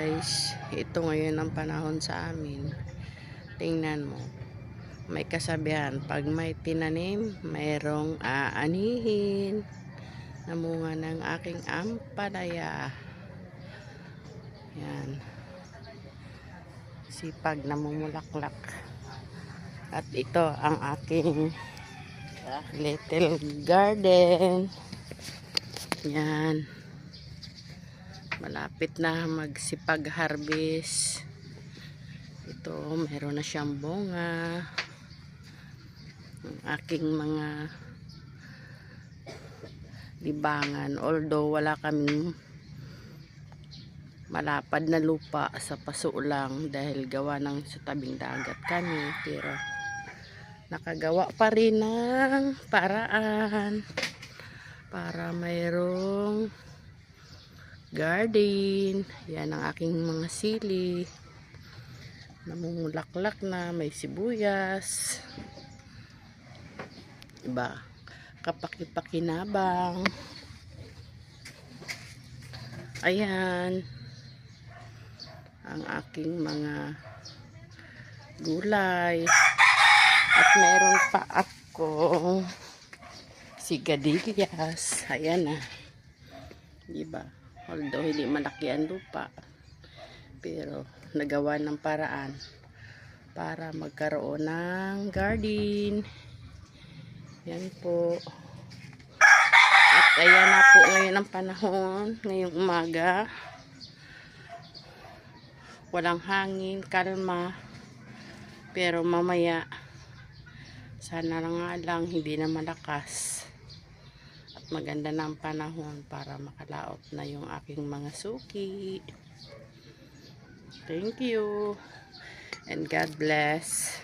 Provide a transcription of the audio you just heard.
guys, ito ngayon ang panahon sa amin. Tingnan mo, may kasabihan, pag may tinanim, mayroong aanihin. Namunga ng aking ampalaya. Yan. Sipag namumulaklak. At ito ang aking little garden. Yan. Malapit na magsipag harvest. Ito, meron na siyang bunga. Ang aking mga libangan. Although wala kaming malapad na lupa sa paso lang dahil gawa ng sa tabing dagat kami. Pero nakagawa pa rin ng paraan para mayroong garden. Yan ang aking mga sili. Namumulaklak na, may sibuyas. Diba? Kapaki-pakinabang. Ayan. Ang aking mga gulay. At meron pa akong sigarilyas. Ayan na. Diba? Although hindi malaki ang lupa, pero nagawa ng paraan para magkaroon ng garden. Yan po. At ayan na po ngayon ang panahon, ngayong umaga. Walang hangin, kalma. Pero mamaya, sana nga lang hindi na malakas. Maganda na ang panahon para makalaot na yung aking mga suki. Thank you and God bless.